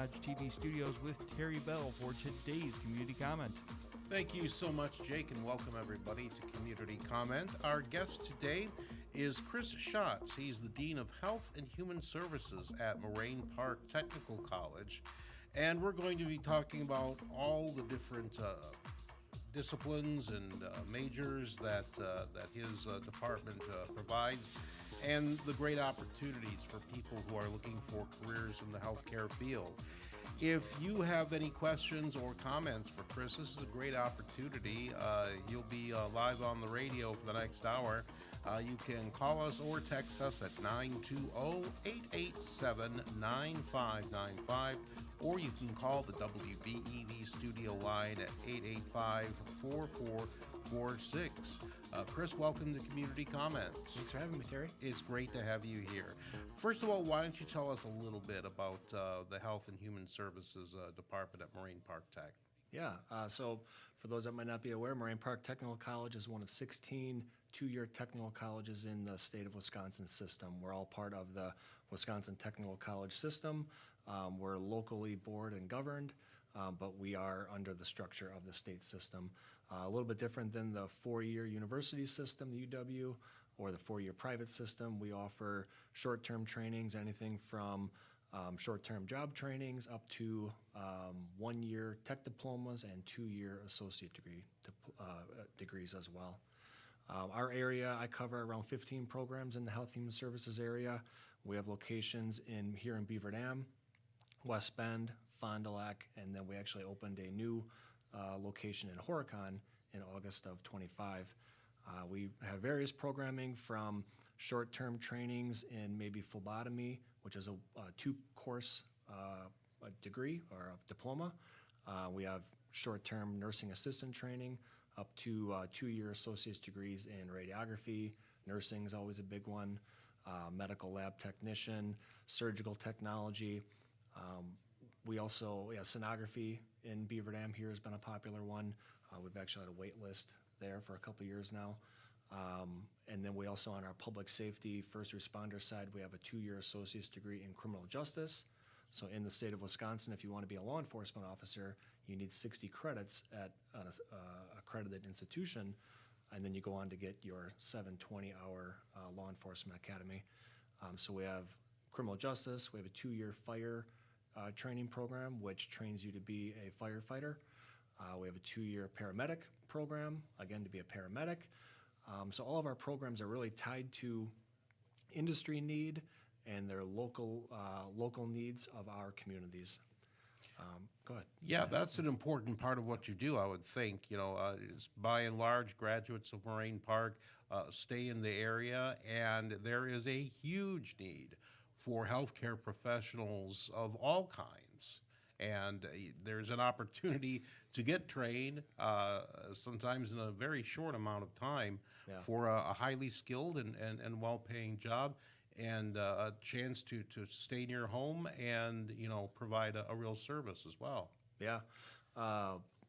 Dodge TV studios with Terry Bell for today's Community Comment. Thank you so much, Jake, and welcome everybody to Community Comment. Our guest today is Chris Schatz. He's the Dean of Health and Human Services at Moraine Park Technical College, and we're going to be talking about all the different disciplines and majors that his department provides, and the great opportunities for people who are looking for careers in the healthcare field. If you have any questions or comments for Chris, this is a great opportunity. You'll be live on the radio for the next hour. You can call us or text us at 920-887-9595, or you can call the WBEV studio line at 885-4446. Chris, welcome to Community Comments. Thanks for having me, Terry. It's great to have you here. First of all, why don't you tell us a little bit about the Health and Human Services Department at Moraine Park Tech? Yeah, so for those that might not be aware, Moraine Park Technical College is one of 16 two-year technical colleges in the state of Wisconsin system. We're all part of the Wisconsin Technical College system. We're locally board and governed, but we are under the structure of the state system. A little bit different than the four-year university system, the UW, or the four-year private system. We offer short-term trainings, anything from short-term job trainings up to one-year tech diplomas and two-year associate degrees as well. Our area, I cover around 15 programs in the Health Human Services area. We have locations here in Beaver Dam, West Bend, Fond du Lac, and then we actually opened a new location in Horicon in August of 25. We have various programming from short-term trainings in maybe phlebotomy, which is a two-course degree or a diploma. We have short-term nursing assistant training up to two-year associate's degrees in radiography. Nursing is always a big one. Medical lab technician, surgical technology. We also, sonography in Beaver Dam here has been a popular one. We've actually had a wait list there for a couple years now. And then we also, on our public safety first responder side, we have a two-year associate's degree in criminal justice. So in the state of Wisconsin, if you want to be a law enforcement officer, you need 60 credits at an accredited institution, and then you go on to get your 720-hour law enforcement academy. So we have criminal justice, we have a two-year fire training program, which trains you to be a firefighter. We have a two-year paramedic program, again, to be a paramedic. So all of our programs are really tied to industry need and their local needs of our communities. Go ahead. Yeah, that's an important part of what you do, I would think. Is by and large, graduates of Moraine Park stay in the area, and there is a huge need for healthcare professionals of all kinds. And there's an opportunity to get trained, sometimes in a very short amount of time, for a highly skilled and well-paying job, and a chance to stay near home and provide a real service as well. Yeah.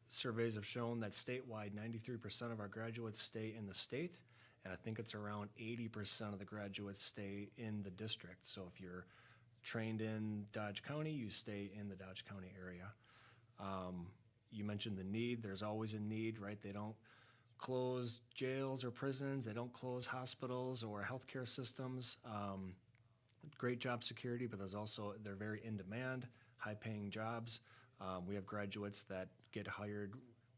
Surveys have shown that statewide, 93% of our graduates stay in the state, and I think it's around 80% of the graduates stay in the district. So if you're trained in Dodge County, you stay in the Dodge County area. You mentioned the need. There's always a need, right? They don't close jails or prisons. They don't close hospitals or healthcare systems. Great job security, but they're very in demand, high-paying jobs. We have graduates that get hired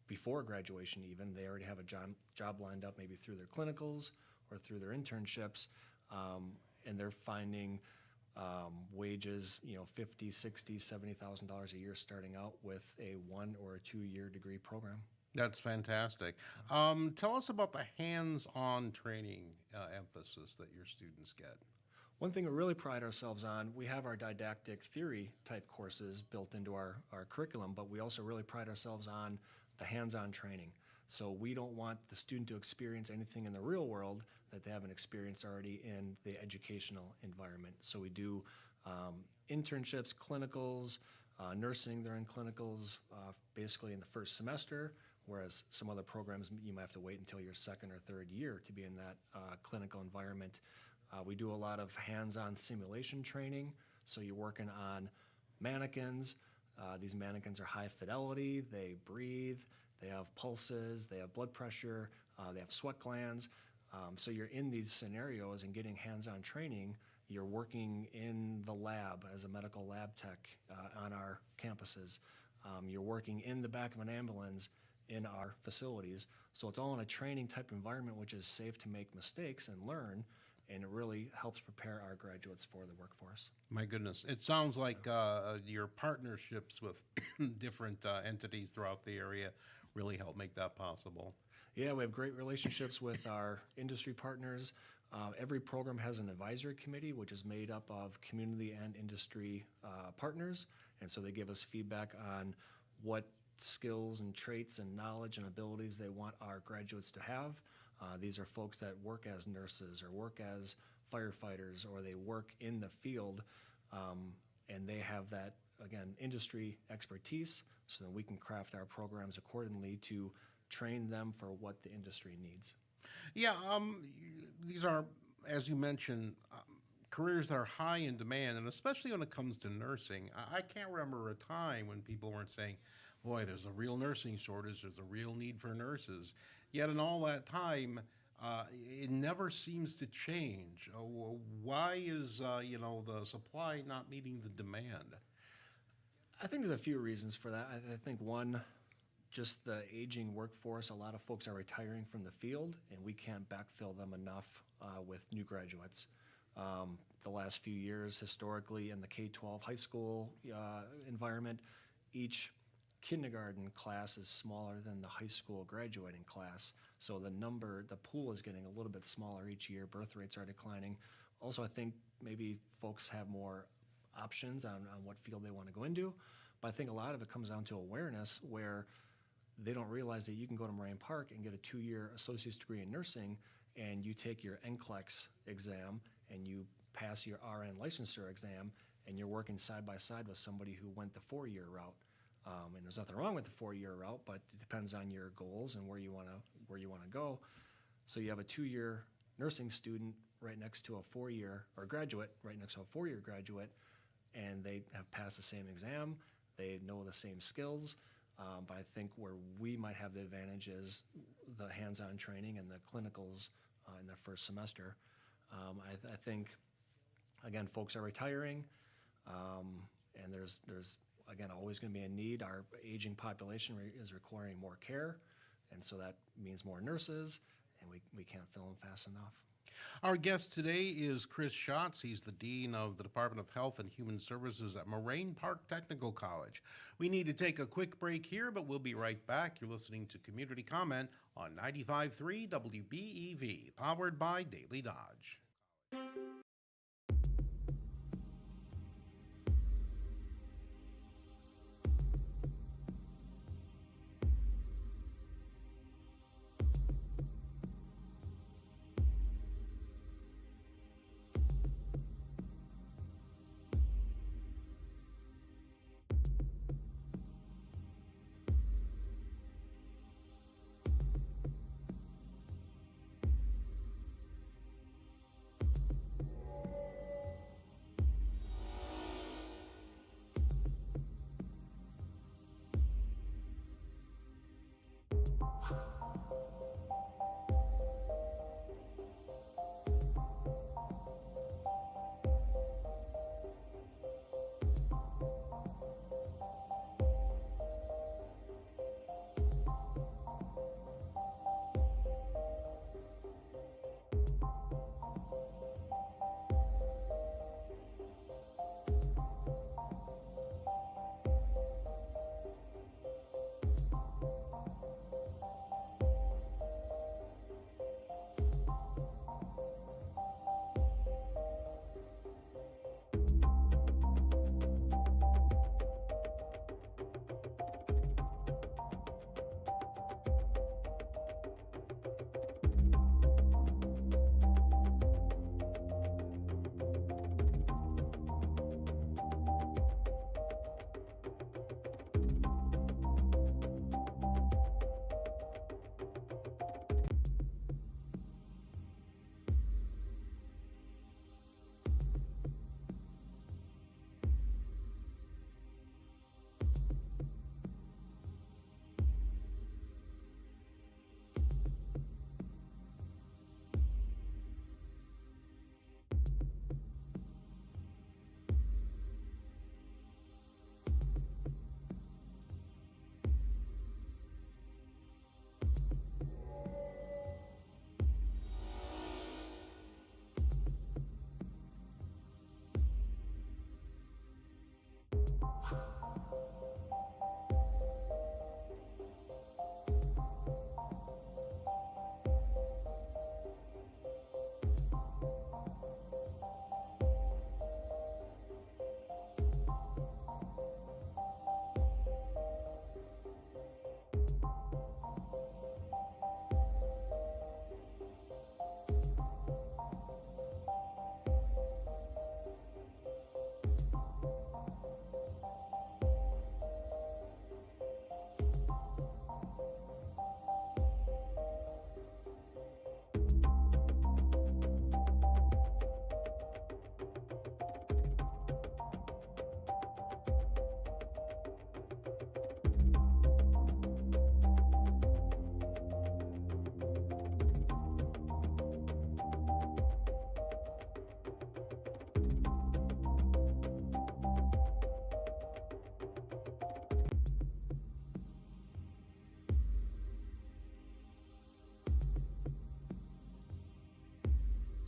before graduation even. They already have a job lined up maybe through their clinicals or through their internships, and they're finding wages, $50,000, $60,000, $70,000 a year starting out with a 1 or a 2-year degree program. That's fantastic. Tell us about the hands-on training emphasis that your students get. One thing we really pride ourselves on, we have our didactic theory type courses built into our curriculum, but we also really pride ourselves on the hands-on training. So we don't want the student to experience anything in the real world that they haven't experienced already in the educational environment. So we do internships, clinicals, nursing, they're in clinicals basically in the first semester, whereas some other programs you might have to wait until your second or third year to be in that clinical environment. We do a lot of hands-on simulation training, so you're working on mannequins, These mannequins are high fidelity, they breathe, they have pulses, they have blood pressure, they have sweat glands. So you're in these scenarios and getting hands-on training. You're working in the lab as a medical lab tech on our campuses. You're working in the back of an ambulance in our facilities. So it's all in a training type environment, which is safe to make mistakes and learn, and it really helps prepare our graduates for the workforce. My goodness. It sounds like your partnerships with different entities throughout the area really help make that possible. Yeah, we have great relationships with our industry partners. Every program has an advisory committee, which is made up of community and industry partners. And so they give us feedback on what skills and traits and knowledge and abilities they want our graduates to have. These are folks that work as nurses or work as firefighters, or they work in the field, and they have that, again, industry expertise, so that we can craft our programs accordingly to train them for what the industry needs. Yeah, these are, as you mentioned, careers that are high in demand, and especially when it comes to nursing. I can't remember a time when people weren't saying, boy, there's a real nursing shortage, there's a real need for nurses. Yet in all that time, it never seems to change. Why is, the supply not meeting the demand? I think there's a few reasons for that. I think one, just the aging workforce. A lot of folks are retiring from the field, and we can't backfill them enough with new graduates. The last few years, historically, in the K-12 high school environment, each kindergarten class is smaller than the high school graduating class. So the pool is getting a little bit smaller each year. Birth rates are declining. Also, I think maybe folks have more options on what field they want to go into. But I think a lot of it comes down to awareness, where they don't realize that you can go to Moraine Park and get a 2-year associate's degree in nursing, and you take your NCLEX exam and you pass your RN licensure exam, and you're working side by side with somebody who went the 4-year route. And there's nothing wrong with the 4-year route, but it depends on your goals and where you want to go. So you have a 2-year nursing student right next to a 4-year, or graduate right next to a 4-year graduate, and they have passed the same exam. They know the same skills. But I think where we might have the advantage is the hands-on training and the clinicals in the first semester. I think, again, folks are retiring, and there's again always going to be a need. Our aging population is requiring more care, and so that means more nurses, and we can't fill them fast enough. Our guest today is Chris Schatz. He's the Dean of the Department of Health and Human Services at Moraine Park Technical College. We need to take a quick break here, but we'll be right back. You're listening to Community Comment on 95.3 WBEV, powered by Daily Dodge.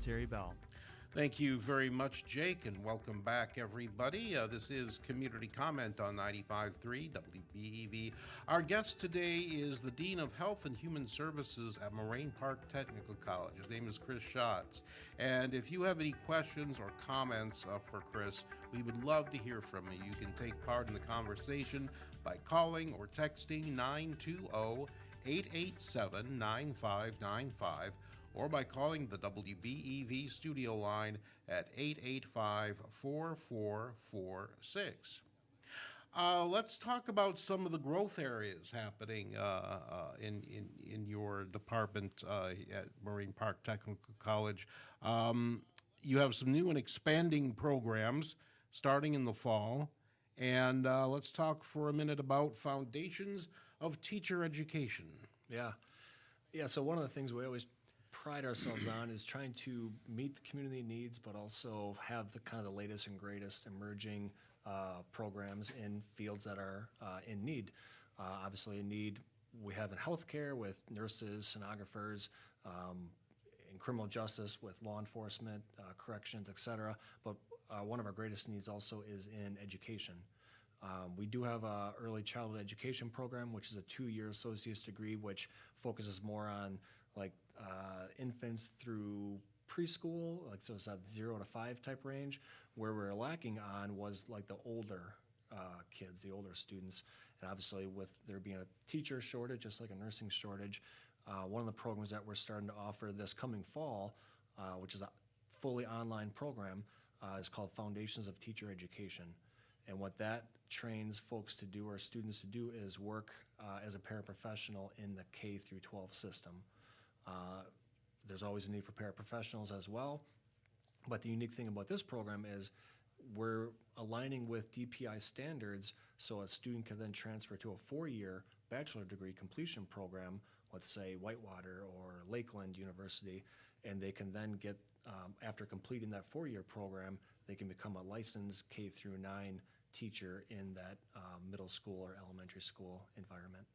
Terry Bell. Thank you very much, Jake, and welcome back, everybody. This is Community Comment on 95.3 WBEV. Our guest today is the Dean of Health and Human Services at Moraine Park Technical College. His name is Chris Schatz. And if you have any questions or comments for Chris, we would love to hear from you. You can take part in the conversation by calling or texting 920-887-9595. or by calling the WBEV studio line at 885-4446. Let's talk about some of the growth areas happening in your department at Moraine Park Technical College. You have some new and expanding programs starting in the fall. And let's talk for a minute about Foundations of Teacher Education. Yeah, so one of the things we always pride ourselves on is trying to meet the community needs, but also have the kind of the latest and greatest emerging programs in fields that are in need. Obviously, a need we have in healthcare with nurses, sonographers, in criminal justice with law enforcement, corrections, etc. But one of our greatest needs also is in education. We do have a early childhood education program, which is a 2-year associate's degree, which focuses more on like infants through preschool, like so it's that 0 to 5 type range. Where we're lacking on was like the older kids, the older students, and obviously with there being a teacher shortage, just like a nursing shortage, one of the programs that we're starting to offer this coming fall, which is a fully online program, is called Foundations of Teacher Education. And what that trains folks to do, or students to do, is work as a paraprofessional in the K through 12 system. There's always a need for paraprofessionals as well, but the unique thing about this program is we're aligning with DPI standards, so a student can then transfer to a 4-year bachelor degree completion program, let's say Whitewater or Lakeland University, and they can then get, after completing that 4-year program, they can become a licensed K through 9 teacher in that middle school or elementary school environment.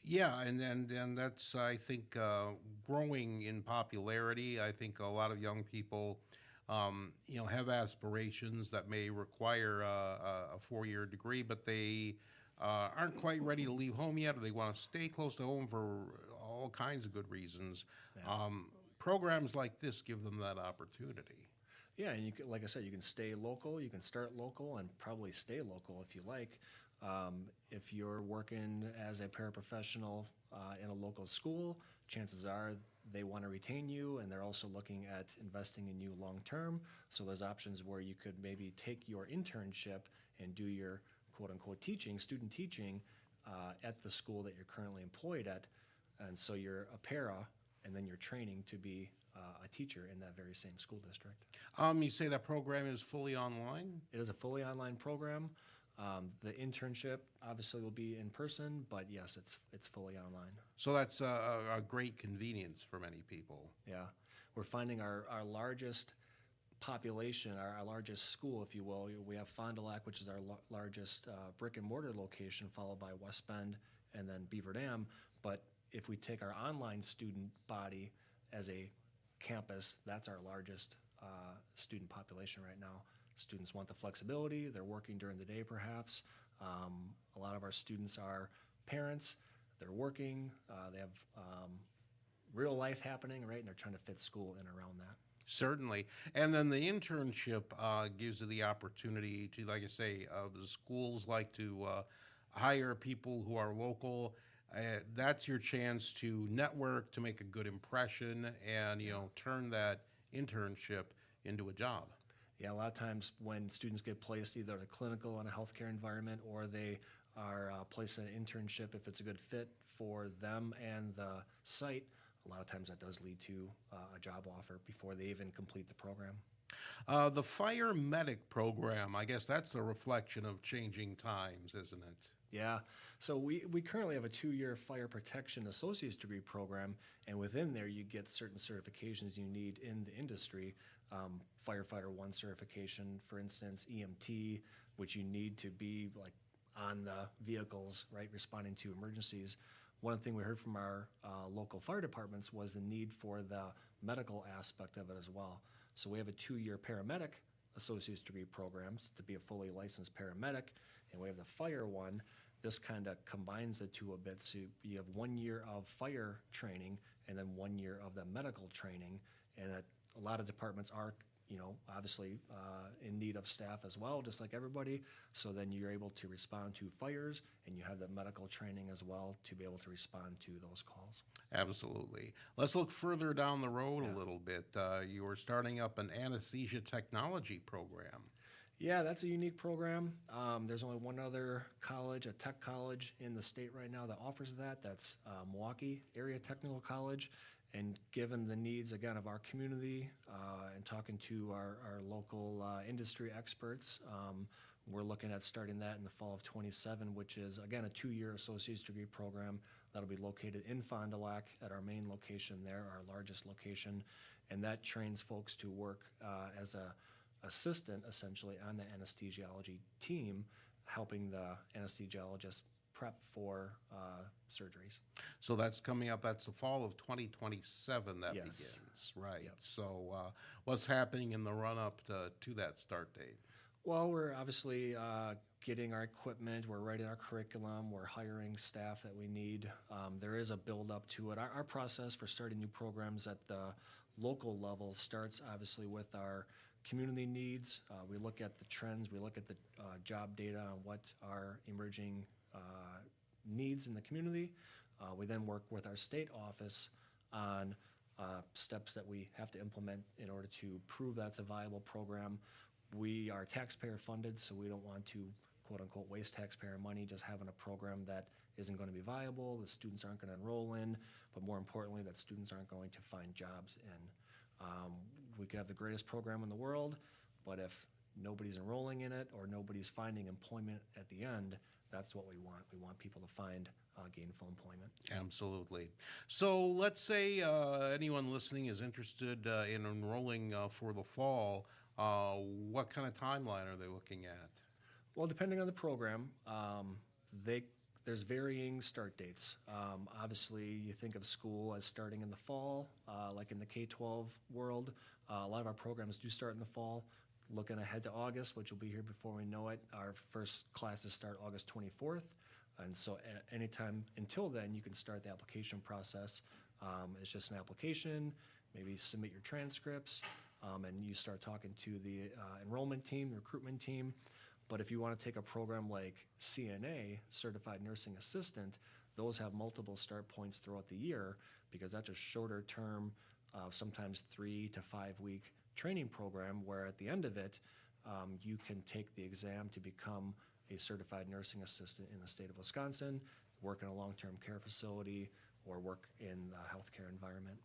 Yeah, and that's, I think, growing in popularity. I think a lot of young people, have aspirations that may require a 4-year degree, but they aren't quite ready to leave home yet, or they want to stay close to home for all kinds of good reasons. Yeah. Programs like this give them that opportunity. Yeah, and you can, like I said, you can stay local, you can start local, and probably stay local if you like. If you're working as a paraprofessional in a local school, chances are they want to retain you, and they're also looking at investing in you long term. So there's options where you could maybe take your internship and do your quote unquote teaching, student teaching, at the school that you're currently employed at. And so you're a para, and then you're training to be a teacher in that very same school district. You say that program is fully online? It is a fully online program. The internship obviously will be in person, but yes, it's fully online. So that's a great convenience for many people. Yeah, we're finding our largest population, our largest school, if you will. We have Fond du Lac, which is our largest brick and mortar location, followed by West Bend and then Beaver Dam. But if we take our online student body as a campus, that's our largest student population right now. Students want the flexibility. They're working during the day, perhaps. A lot of our students are parents. They're working. They have real life happening, right? And they're trying to fit school in around that. Certainly. And then the internship gives you the opportunity to, like I say, the schools like to hire people who are local. That's your chance to network, to make a good impression, and, turn that internship into a job. Yeah, a lot of times when students get placed either in a clinical in a healthcare environment, or they are placed in an internship, if it's a good fit for them and the site, a lot of times that does lead to a job offer before they even complete the program. The fire medic program, I guess that's a reflection of changing times, isn't it? Yeah, so we currently have a 2-year fire protection associate's degree program, and within there you get certain certifications you need in the industry. Firefighter 1 certification, for instance, EMT, which you need to be like on the vehicles, right, responding to emergencies. One thing we heard from our local fire departments was the need for the medical aspect of it as well. So we have a 2-year paramedic associate's degree programs to be a fully licensed paramedic, and we have the fire one. This kind of combines the two a bit, so you have 1 year of fire training and then 1 year of the medical training, and a lot of departments are, obviously in need of staff as well, just like everybody. So then you're able to respond to fires, and you have the medical training as well to be able to respond to those calls. Absolutely. Let's look further down the road a little bit. You are starting up an anesthesia technology program. Yeah, that's a unique program. There's only one other college, a tech college in the state right now that offers that. That's Milwaukee Area Technical College. And given the needs, again, of our community and talking to our local industry experts, we're looking at starting that in the fall of 27, which is, again, a 2-year associate's degree program that'll be located in Fond du Lac at our main location there, our largest location. And that trains folks to work as a assistant, essentially, on the anesthesiology team, helping the anesthesiologist prep for surgeries. So that's coming up. That's the fall of 2027 that Yes. begins, right? Yep. So what's happening in the run-up to that start date? Well, we're obviously getting our equipment, we're writing our curriculum, we're hiring staff that we need. There is a build-up to it. Our process for starting new programs at the local level starts obviously with our community needs. We look at the trends, we look at the job data on what are emerging needs in the community. We then work with our state office on steps that we have to implement in order to prove that's a viable program. We are taxpayer funded, so we don't want to, quote unquote, waste taxpayer money just having a program that isn't going to be viable, the students aren't going to enroll in, but more importantly, that students aren't going to find jobs in. We could have the greatest program in the world, but if nobody's enrolling in it or nobody's finding employment at the end, that's what we want. We want people to find gainful employment. Absolutely. So let's say anyone listening is interested in enrolling for the fall. What kind of timeline are they looking at? Well, depending on the program, there's varying start dates. Obviously, you think of school as starting in the fall, like in the K-12 world. A lot of our programs do start in the fall. Looking ahead to August, which will be here before we know it, our first classes start August 24th. And so anytime until then, you can start the application process. It's just an application, maybe submit your transcripts, and you start talking to the enrollment team, the recruitment team. But if you want to take a program like CNA, Certified Nursing Assistant, those have multiple start points throughout the year because that's a shorter term, sometimes 3 to 5 week training program where at the end of it, you can take the exam to become a certified nursing assistant in the state of Wisconsin, work in a long-term care facility, or work in the healthcare environment.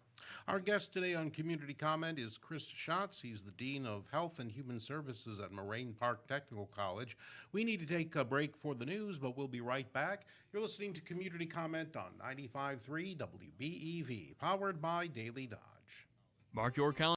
Our guest today on Community Comment is Chris Schatz. He's the Dean of Health and Human Services at Moraine Park Technical College. We need to take a break for the news, but we'll be right back. You're listening to Community Comment on 95.3 WBEV, powered by Daily Dodge. Mark your calendar.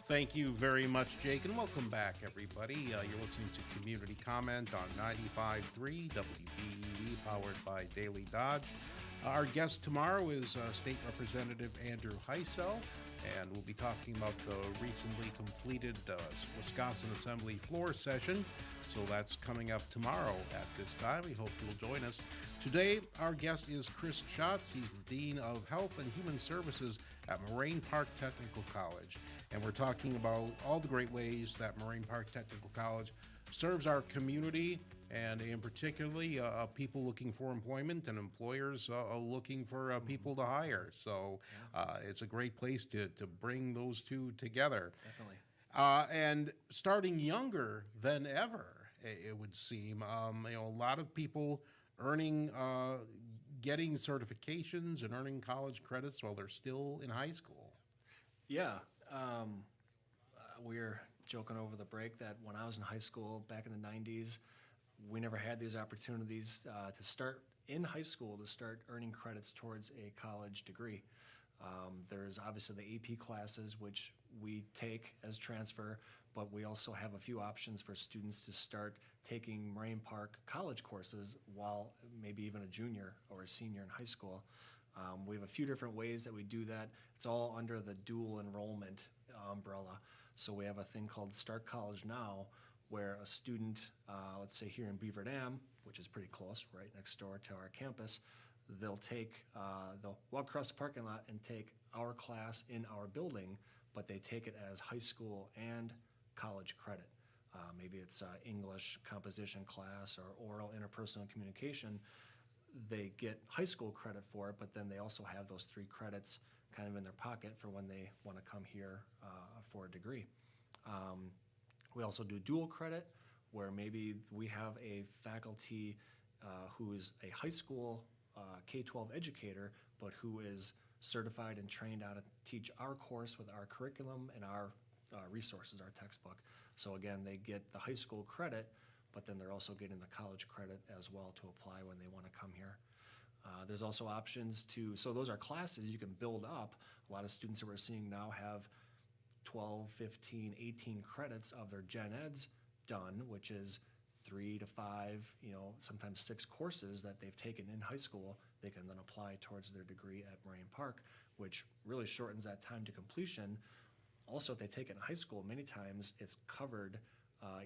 Thank you very much, Jake, and welcome back, everybody. You're listening to Community Comment on 95.3 WBEV, powered by Daily Dodge. Our guest tomorrow is State Representative Andrew Heisel, and we'll be talking about the recently completed Wisconsin Assembly floor session. So that's coming up tomorrow at this time. We hope you'll join us. Today, our guest is Chris Schatz. He's the Dean of Health and Human Services at Moraine Park Technical College. And we're talking about all the great ways that Moraine Park Technical College serves our community, and in particularly people looking for employment and employers looking for people to hire. So it's a great place to bring those two together. Definitely. And starting younger than ever, it would seem. A lot of people getting certifications and earning college credits while they're still in high school. Yeah. We were joking over the break that when I was in high school back in the 90s, we never had these opportunities to start in high school to start earning credits towards a college degree. There's obviously the AP classes, which we take as transfer, but we also have a few options for students to start taking Moraine Park college courses while maybe even a junior or a senior in high school. We have a few different ways that we do that. It's all under the dual enrollment umbrella. So we have a thing called Start College Now, where a student, let's say here in Beaver Dam, which is pretty close, right next door to our campus, they'll walk across the parking lot and take our class in our building, but they take it as high school and college credit. Maybe it's English composition class or oral interpersonal communication. They get high school credit for it, but then they also have those 3 credits kind of in their pocket for when they want to come here for a degree. We also do dual credit, where maybe we have a faculty who is a high school K-12 educator, but who is certified and trained how to teach our course with our curriculum and our resources, our textbook. So again, they get the high school credit, but then they're also getting the college credit as well to apply when they want to come here. There's also options so those are classes you can build up. A lot of students that we're seeing now have 12, 15, 18 credits of their gen eds done, which is 3 to 5, sometimes 6 courses that they've taken in high school. They can then apply towards their degree at Moraine Park, which really shortens that time to completion. Also, if they take it in high school, many times it's covered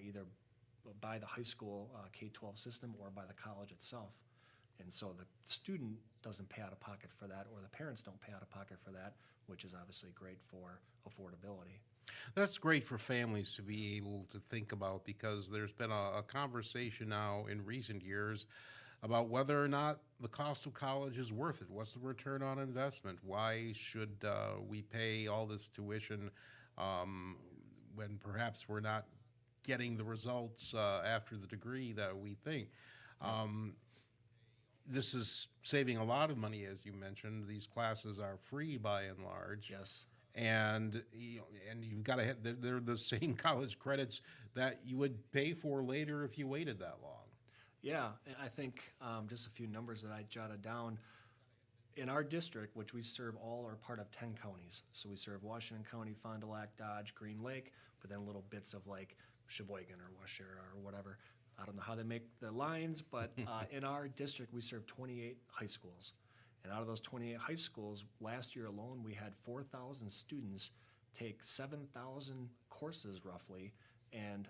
either by the high school K-12 system or by the college itself. And so the student doesn't pay out of pocket for that, or the parents don't pay out of pocket for that, which is obviously great for affordability. That's great for families to be able to think about, because there's been a conversation now in recent years about whether or not the cost of college is worth it. What's the return on investment? Why should we pay all this tuition when perhaps we're not getting the results after the degree that we think? This is saving a lot of money, as you mentioned. These classes are free by and large. Yes. And you've got to they're the same college credits that you would pay for later if you waited that long. Yeah, and I think just a few numbers that I jotted down. In our district, which we serve all are part of 10 counties. So we serve Washington County, Fond du Lac, Dodge, Green Lake, but then little bits of like Sheboygan or Washera or whatever. I don't know how they make the lines, but in our district, we serve 28 high schools. And out of those 28 high schools, last year alone, we had 4,000 students take 7,000 courses roughly, and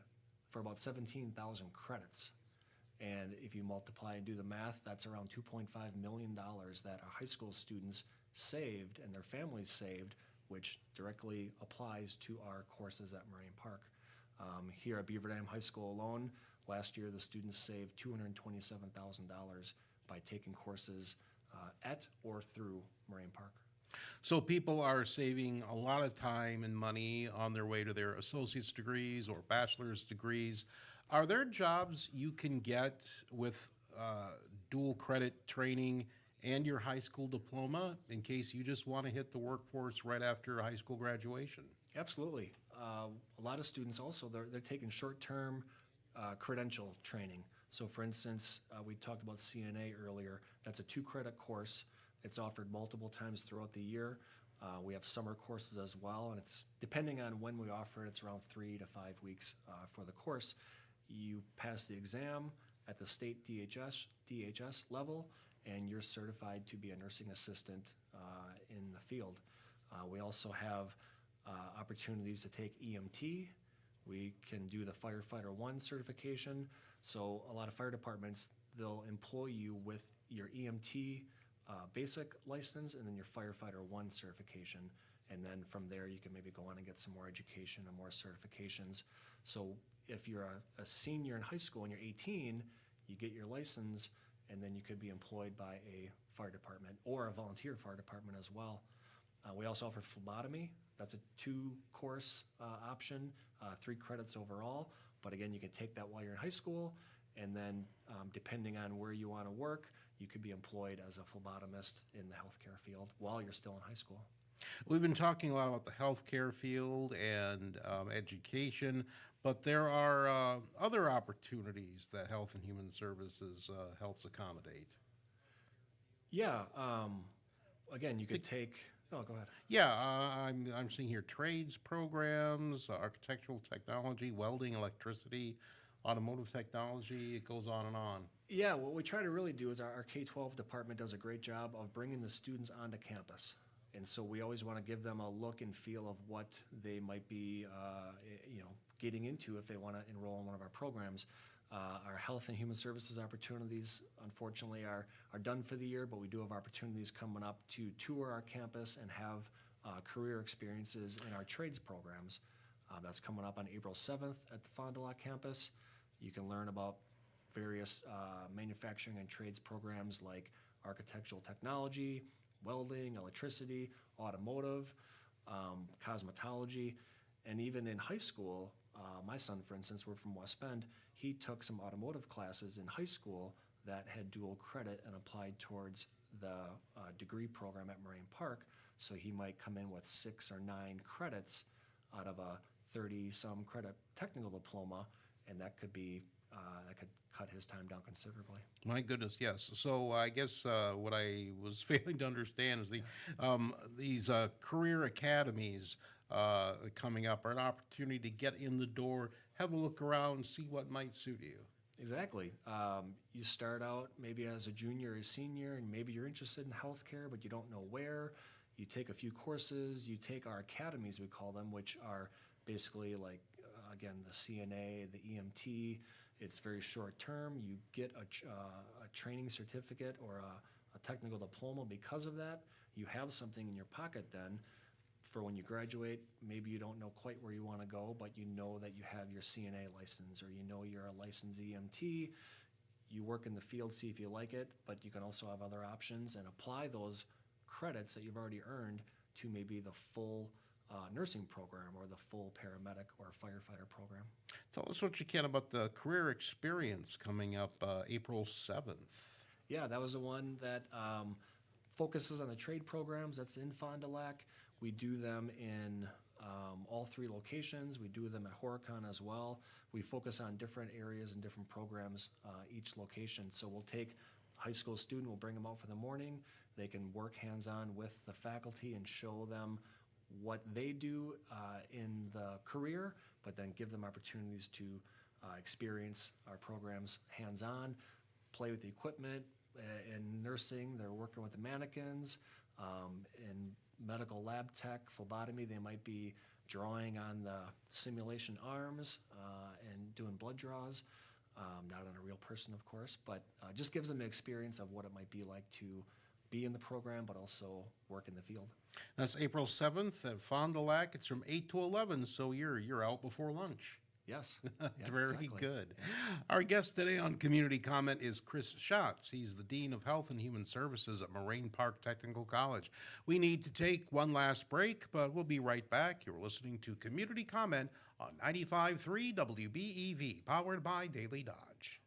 for about 17,000 credits. And if you multiply and do the math, that's around $2.5 million that our high school students saved and their families saved, which directly applies to our courses at Moraine Park. Here at Beaver Dam High School alone, last year the students saved $227,000 by taking courses at or through Moraine Park. So people are saving a lot of time and money on their way to their associate's degrees or bachelor's degrees. Are there jobs you can get with dual credit training and your high school diploma in case you just want to hit the workforce right after high school graduation? Absolutely. A lot of students also, they're taking short-term credential training. So for instance, we talked about CNA earlier. That's a 2-credit course. It's offered multiple times throughout the year. We have summer courses as well, and it's depending on when we offer it, it's around 3 to 5 weeks for the course. You pass the exam at the state DHS level, and you're certified to be a nursing assistant in the field. We also have opportunities to take EMT. We can do the Firefighter 1 certification. So a lot of fire departments, they'll employ you with your EMT basic license and then your Firefighter 1 certification. And then from there, you can maybe go on and get some more education and more certifications. So if you're a senior in high school and you're 18, you get your license, and then you could be employed by a fire department or a volunteer fire department as well. We also offer phlebotomy. That's a 2-course option, 3 credits overall. But again, you can take that while you're in high school, and then depending on where you want to work, you could be employed as a phlebotomist in the healthcare field while you're still in high school. We've been talking a lot about the healthcare field and education, but there are other opportunities that Health and Human Services helps accommodate. Yeah. Again, you could take. Oh, go ahead. Yeah, I'm seeing here trades programs, architectural technology, welding, electricity, automotive technology. It goes on and on. Yeah, what we try to really do is our K-12 department does a great job of bringing the students onto campus. And so we always want to give them a look and feel of what they might be, getting into if they want to enroll in one of our programs. Our health and human services opportunities, unfortunately, are done for the year, but we do have opportunities coming up to tour our campus and have career experiences in our trades programs. That's coming up on April 7th at the Fond du Lac campus. You can learn about various manufacturing and trades programs like architectural technology, welding, electricity, automotive, cosmetology, and even in high school, my son, for instance, we're from West Bend, he took some automotive classes in high school that had dual credit and applied towards the degree program at Moraine Park, so he might come in with 6 or 9 credits out of a 30-some credit technical diploma, and that could cut his time down considerably. My goodness, yes. So I guess what I was failing to understand is these career academies coming up are an opportunity to get in the door, have a look around, see what might suit you. Exactly. You start out maybe as a junior or a senior, and maybe you're interested in healthcare, but you don't know where. You take a few courses. You take our academies, we call them, which are basically like, again, the CNA, the EMT. It's very short term. You get a training certificate or a technical diploma because of that. You have something in your pocket then for when you graduate. Maybe you don't know quite where you want to go, but you know that you have your CNA license, or you know you're a licensed EMT. You work in the field, see if you like it, but you can also have other options and apply those credits that you've already earned to maybe the full nursing program or the full paramedic or firefighter program. Tell us what you can about the career experience coming up April 7th. Yeah, that was the one that focuses on the trade programs. That's in Fond du Lac. We do them in all 3 locations. We do them at Horicon as well. We focus on different areas and different programs each location. So we'll take a high school student, we'll bring them out for the morning. They can work hands-on with the faculty and show them what they do in the career, but then give them opportunities to experience our programs hands-on, play with the equipment. In nursing, they're working with the mannequins. In medical lab tech, phlebotomy, they might be drawing on the simulation arms and doing blood draws. Not on a real person, of course, but just gives them the experience of what it might be like to be in the program, but also work in the field. That's April 7th at Fond du Lac. It's from 8 to 11, so you're out before lunch. Yes. Very exactly. good. Yeah. Our guest today on Community Comment is Chris Schatz. He's the Dean of Health and Human Services at Moraine Park Technical College. We need to take one last break, but we'll be right back. You're listening to Community Comment on 95.3 WBEV, powered by Daily Dodge.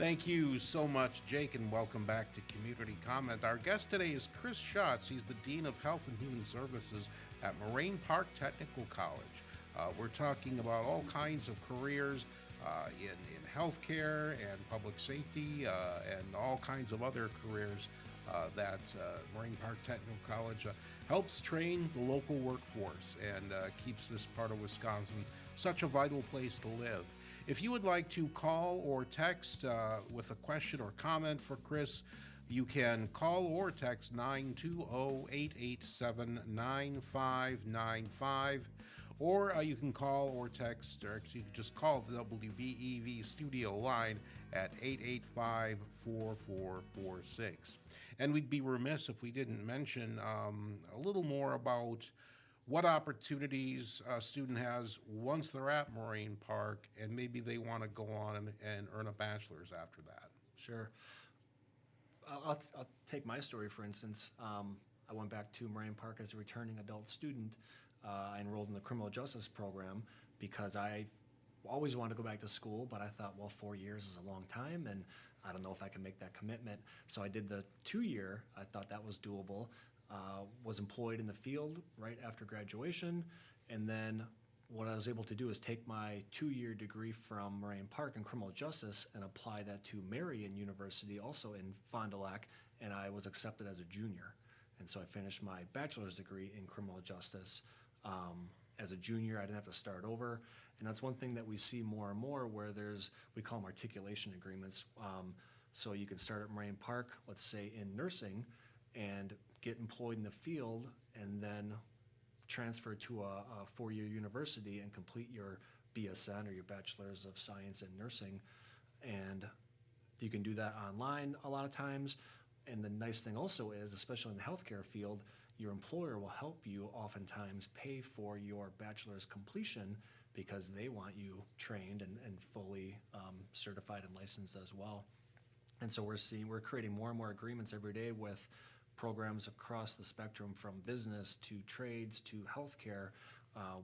Thank you so much, Jake, and welcome back to Community Comment. Our guest today is Chris Schatz. He's the Dean of Health and Human Services at Moraine Park Technical College. We're talking about all kinds of careers in healthcare and public safety and all kinds of other careers that Moraine Park Technical College helps train the local workforce and keeps this part of Wisconsin such a vital place to live. If you would like to call or text with a question or comment for Chris, you can call or text 920-887-9595, or you can call or text, or actually you can just call the WBEV studio line at 885-4446. And we'd be remiss if we didn't mention a little more about what opportunities a student has once they're at Moraine Park, and maybe they want to go on and earn a bachelor's after that. Sure. I'll take my story, for instance. I went back to Moraine Park as a returning adult student. I enrolled in the criminal justice program because I always wanted to go back to school, but I thought, well, 4 years is a long time, and I don't know if I can make that commitment. So I did the 2-year. I thought that was doable. Was employed in the field right after graduation, and then what I was able to do is take my 2-year degree from Moraine Park in criminal justice and apply that to Marian University, also in Fond du Lac, and I was accepted as a junior. And so I finished my bachelor's degree in criminal justice. As a junior, I didn't have to start over, and that's one thing that we see more and more where we call them articulation agreements. So you can start at Moraine Park, let's say in nursing, and get employed in the field, and then transfer to a 4-year university and complete your BSN or your Bachelor's of Science in Nursing. And you can do that online a lot of times. And the nice thing also is, especially in the healthcare field, your employer will help you oftentimes pay for your bachelor's completion because they want you trained and fully certified and licensed as well. And so we're creating more and more agreements every day with programs across the spectrum, from business to trades to healthcare,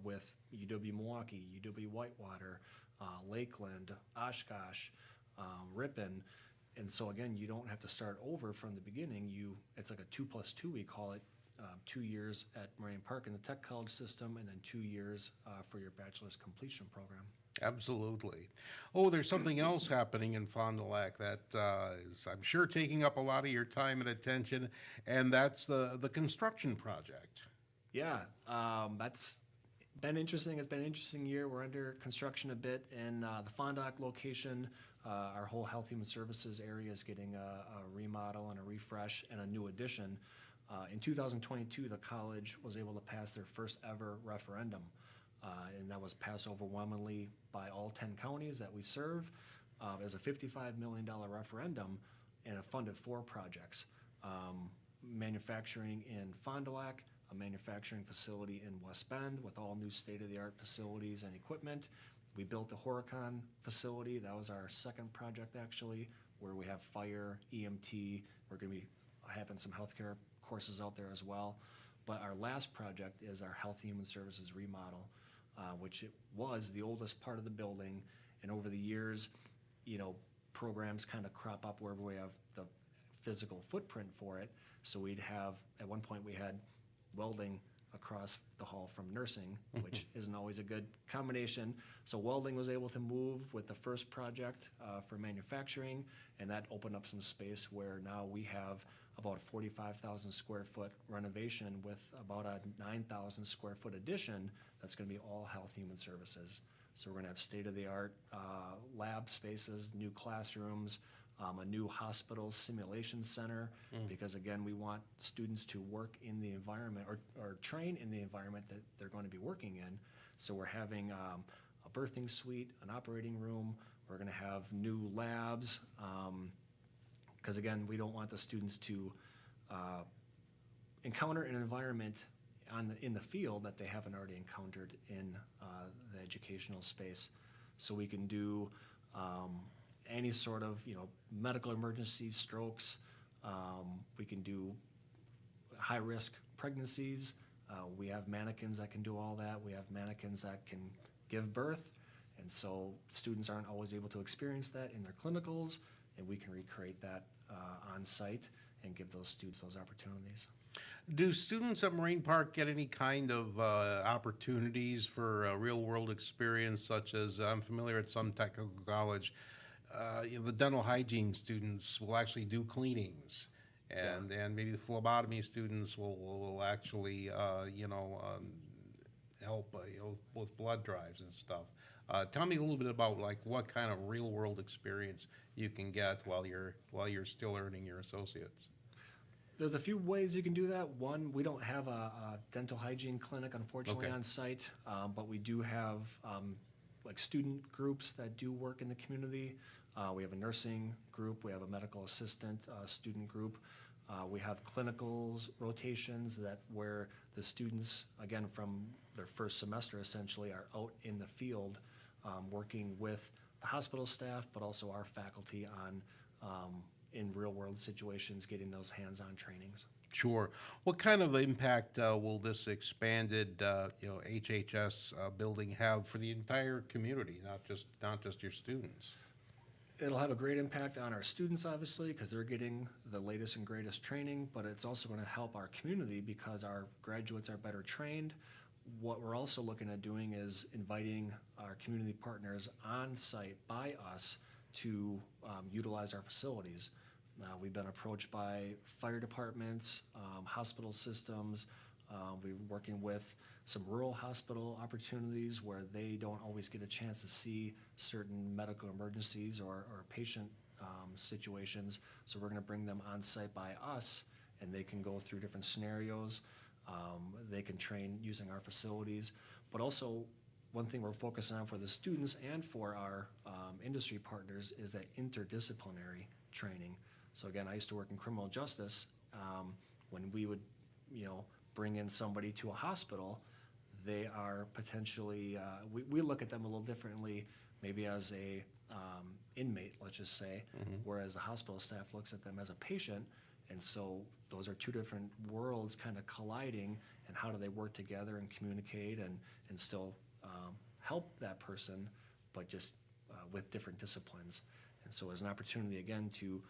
with UW Milwaukee, UW Whitewater, Lakeland, Oshkosh, Ripon. And so again, you don't have to start over from the beginning. It's like a 2+2, we call it, 2 years at Moraine Park in the tech college system, and then 2 years for your bachelor's completion program. Absolutely. Oh, there's something else happening in Fond du Lac that is, I'm sure, taking up a lot of your time and attention, and that's the construction project. Yeah, that's been interesting. It's been an interesting year. We're under construction a bit in the Fond du Lac location. Our whole Health Human Services area is getting a remodel and a refresh and a new addition. In 2022, the college was able to pass their first ever referendum. And that was passed overwhelmingly by all 10 counties that we serve as a $55 million referendum, and it funded 4 projects. Manufacturing in Fond du Lac, a manufacturing facility in West Bend with all new state-of-the-art facilities and equipment. We built the Horicon facility. That was our second project, actually, where we have fire, EMT. We're going to be having some healthcare courses out there as well. But our last project is our Health Human Services remodel, which it was the oldest part of the building. And over the years, programs kind of crop up wherever we have the physical footprint for it. So at one point we had welding across the hall from nursing, which isn't always a good combination. So welding was able to move with the first project for manufacturing, and that opened up some space where now we have about a 45,000 square foot renovation with about a 9,000 square foot addition that's going to be all Health Human Services. So we're going to have state-of-the-art lab spaces, new classrooms, a new hospital simulation center, because again, we want students to work in the environment or train in the environment that they're going to be working in. So we're having a birthing suite, an operating room. We're going to have new labs, because again, we don't want the students to encounter an environment in the field that they haven't already encountered in the educational space. So we can do any sort of medical emergencies, strokes. We can do high-risk pregnancies. We have mannequins that can do all that. We have mannequins that can give birth, and so students aren't always able to experience that in their clinicals. and we can recreate that on site and give those students those opportunities. Do students at Moraine Park get any kind of opportunities for real world experience, such as I'm familiar at some technical college, the dental hygiene students will actually do cleanings, and maybe the phlebotomy students will actually help with blood drives and stuff. Tell me a little bit about like what kind of real world experience you can get while you're still earning your associates. There's a few ways you can do that. One, we don't have a dental hygiene clinic, unfortunately, on site, but we do have like student groups that do work in the community. We have a nursing group, we have a medical assistant student group. We have clinicals rotations where the students, again, from their first semester essentially, are out in the field working with the hospital staff, but also our faculty on in real-world situations, getting those hands-on trainings. Sure. What kind of impact will this expanded, HHS building have for the entire community, not just your students? It'll have a great impact on our students, obviously, because they're getting the latest and greatest training, but it's also going to help our community because our graduates are better trained. What we're also looking at doing is inviting our community partners on site by us to utilize our facilities. We've been approached by fire departments, hospital systems. We're working with some rural hospital opportunities where they don't always get a chance to see certain medical emergencies or patient situations. So we're going to bring them on site by us, and they can go through different scenarios. They can train using our facilities. But also, one thing we're focusing on for the students and for our industry partners is that interdisciplinary training. So again, I used to work in criminal justice. When we would, bring in somebody to a hospital, they are potentially, we look at them a little differently, maybe as a inmate, let's just say, whereas the hospital staff looks at them as a patient. And so those are two different worlds kind of colliding, and how do they work together and communicate and still help that person, but just with different disciplines. And so as an opportunity, again, to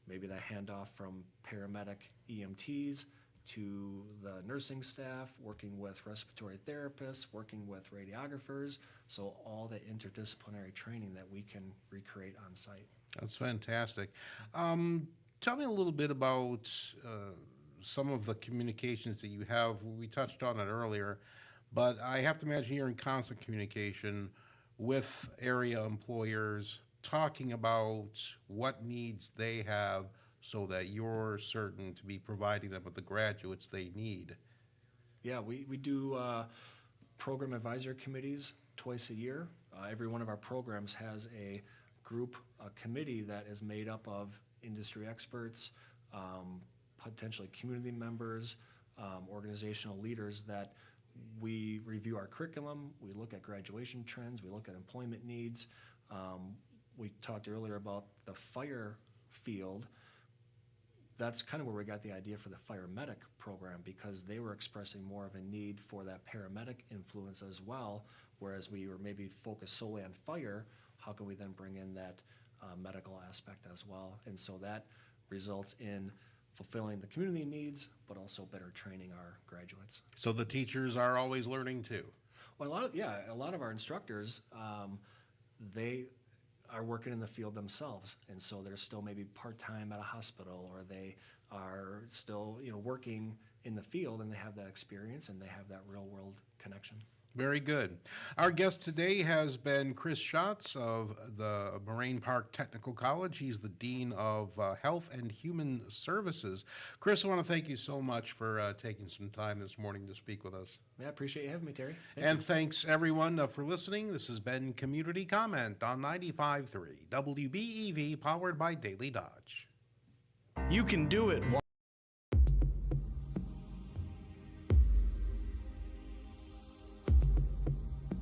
maybe that handoff from paramedic EMTs to the nursing staff, working with respiratory therapists, working with radiographers, so all the interdisciplinary training that we can recreate on site. That's fantastic. Tell me a little bit about some of the communications that you have. We touched on it earlier, but I have to imagine you're in constant communication with area employers, talking about what needs they have so that you're certain to be providing them with the graduates they need. Yeah, we do program advisory committees twice a year. Every one of our programs has a group, a committee that is made up of industry experts, potentially community members, organizational leaders that we review our curriculum, we look at graduation trends, we look at employment needs. We talked earlier about the fire field. That's kind of where we got the idea for the fire medic program, because they were expressing more of a need for that paramedic influence as well, whereas we were maybe focused solely on fire. How can we then bring in that medical aspect as well? And so that results in fulfilling the community needs, but also better training our graduates. So the teachers are always learning too. Well, a lot of our instructors, they are working in the field themselves, and so they're still maybe part-time at a hospital, or they are still working in the field, and they have that experience and they have that real-world connection. Very good. Our guest today has been Chris Schatz of the Moraine Park Technical College. He's the Dean of Health and Human Services. Chris, I want to thank you so much for taking some time this morning to speak with us. Yeah, I appreciate you having me, Terry. Thanks, everyone, for listening. This has been Community Comment on 95.3 WBEV, powered by Daily Dodge. You can do it.